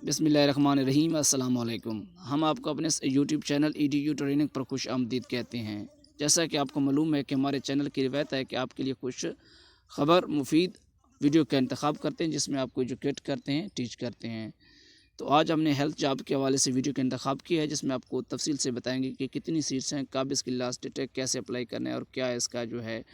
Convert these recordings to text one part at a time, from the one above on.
बिस्मिल्लाहिर्रहमानिर्रहीम। अस्सलाम वालेकुम। हम आपको अपने यूट्यूब चैनल EDU ट्रेनिंग पर खुश आमदीद कहते हैं। जैसा कि आपको मालूम है कि हमारे चैनल की रिवायत है कि आपके लिए कुछ ख़बर मुफीद वीडियो का इंतखाब करते हैं जिसमें आपको एजुकेट करते हैं, टीच करते हैं। तो आज हमने हेल्थ जॉब के हवाले से वीडियो का इंतखाब किया है जिसमें आपको तफसील से बताएंगे कि कितनी सीट्स हैं, कब इसकी लास्ट डेट है, कैसे अप्लाई करना है और क्या इसका जो है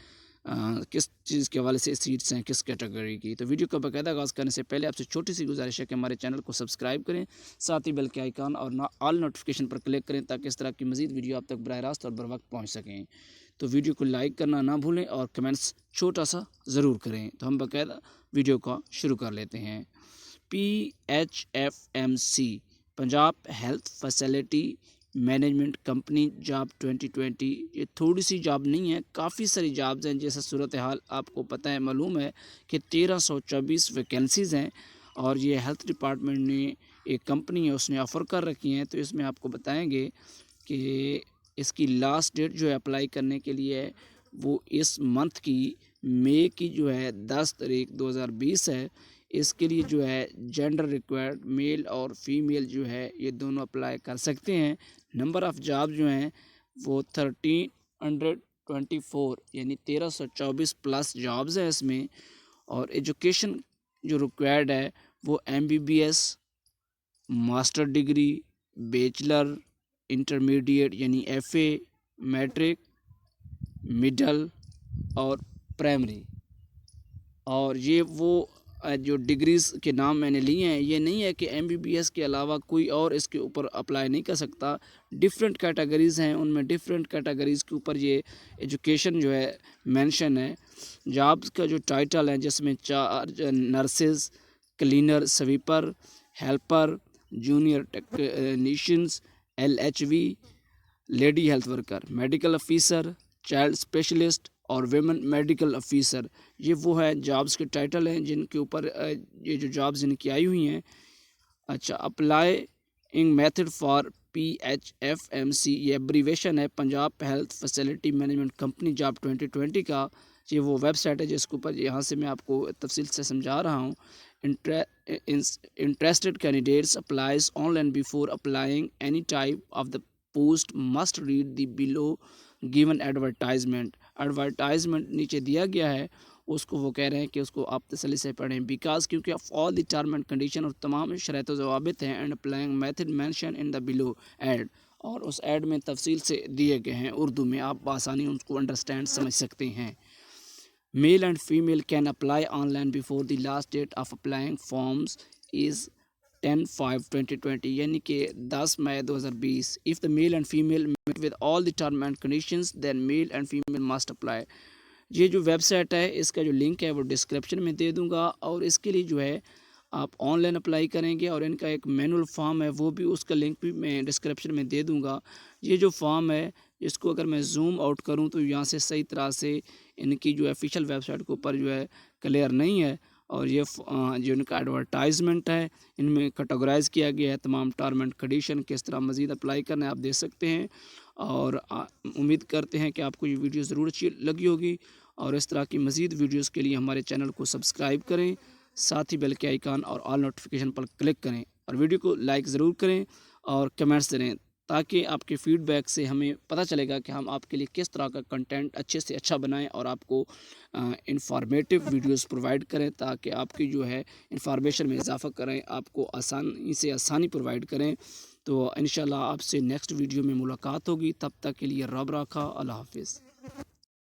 किस चीज़ के हवाले से सीट्स हैं, किस कैटेगरी की। तो वीडियो का बाकायदा आगाज़ करने से पहले आपसे छोटी सी गुजारिश है कि हमारे चैनल को सब्सक्राइब करें, साथ ही बेल के आइकन और ऑल नोटिफिकेशन पर क्लिक करें ताकि इस तरह की मज़ीद वीडियो आप तक बराह रास्त और बर वक्त पहुँच सकें। तो वीडियो को लाइक करना ना भूलें और कमेंट्स छोटा सा ज़रूर करें। तो हम बाकायदा वीडियो का शुरू कर लेते हैं। PHFMC Punjab health facility management company job 2020। ये थोड़ी सी जॉब नहीं है, काफ़ी सारी जॉब्स हैं। जैसा सूरत हाल आपको पता है, मालूम है कि 1324 वैकेंसीज़ हैं और ये हेल्थ डिपार्टमेंट ने एक कंपनी है उसने ऑफ़र कर रखी हैं। तो इसमें आपको बताएंगे कि इसकी लास्ट डेट जो है अप्लाई करने के लिए वो इस मंथ की मई की जो है 10 तारीख 2020 है। इसके लिए जो है जेंडर रिक्वायर्ड मेल और फीमेल जो है ये दोनों अप्लाई कर सकते हैं। नंबर ऑफ़ जॉब जो हैं वो 1324 यानी 1324 प्लस जॉब्स हैं इसमें। और एजुकेशन जो रिक्वायर्ड है वो MBBS, master degree, bachelor, intermediate यानी FA, मैट्रिक, मिडल और प्राइमरी। और ये वो जो डिग्रीज़ के नाम मैंने लिए हैं, ये नहीं है कि MBBS के अलावा कोई और इसके ऊपर अप्लाई नहीं कर सकता। डिफरेंट कैटेगरीज़ हैं, उनमें डिफरेंट कैटेगरीज़ के ऊपर ये एजुकेशन जो है मेंशन है। जॉब्स का जो टाइटल है जिसमें 4 nurses, cleaner, sweeper, helper, junior technicians, LHV, lady health worker, medical officer, child specialist और वेमेन मेडिकल ऑफिसर। ये वो है जॉब्स के टाइटल हैं जिनके ऊपर ये जो जॉब्स इनकी आई हुई हैं। अच्छा, अप्लाइंग मेथड फॉर PHFMC, ये एब्रीवेशन है Punjab health facility management company job 2020 का। ये वो वेबसाइट है जिसके ऊपर यहाँ से मैं आपको तफसील से समझा रहा हूँ। Interested candidates applies online before applying any type of the post must read the below given advertisement। Advertisement नीचे दिया गया है, उसको वो कह रहे हैं कि उसको आप तसल्ली से पढ़ें। बिकॉज क्योंकि of all the term and condition और तमाम शर्त व ज़वाबित हैं and applying method mention in the below ad, और उस एड में तफसील से दिए गए हैं उर्दू में, आप आसानी उसको अंडरस्टैंड समझ सकते हैं। Male and female can apply online before the last date of applying forms is 10/5/2020 यानी कि 10 मई 2020। If the male and female meet with all the term and conditions then male and female must apply। ये जो website है इसका जो link है वो डिस्क्रिप्शन में दे दूंगा और इसके लिए जो है आप ऑनलाइन अप्लाई करेंगे और इनका एक मैनुअल फॉर्म है वो भी, उसका लिंक भी मैं डिस्क्रिप्शन में दे दूंगा। ये जो फॉर्म है इसको अगर मैं जूम आउट करूं तो यहाँ से सही तरह से इनकी जो ऑफिशियल वेबसाइट के ऊपर जो है क्लियर नहीं है। और ये जो इनका एडवर्टाइजमेंट है इनमें कैटेगराइज किया गया है तमाम टर्म एंड कंडीशन, किस तरह मज़ीद अप्लाई करना है आप देख सकते हैं। और उम्मीद करते हैं कि आपको ये वीडियो ज़रूर अच्छी लगी होगी और इस तरह की मज़ीद वीडियोस के लिए हमारे चैनल को सब्सक्राइब करें, साथ ही बेल के आइकन और ऑल नोटिफिकेशन पर क्लिक करें और वीडियो को लाइक ज़रूर करें और कमेंट्स दें ताकि आपके फीडबैक से हमें पता चलेगा कि हम आपके लिए किस तरह का कंटेंट अच्छे से अच्छा बनाएं और आपको इंफॉर्मेटिव वीडियोस प्रोवाइड करें ताकि आपकी जो है इंफॉर्मेशन में इजाफ़ा करें, आपको आसानी से आसानी प्रोवाइड करें। तो इंशाल्लाह आपसे नेक्स्ट वीडियो में मुलाकात होगी, तब तक के लिए रब रखा, अल्लाह हाफिज़।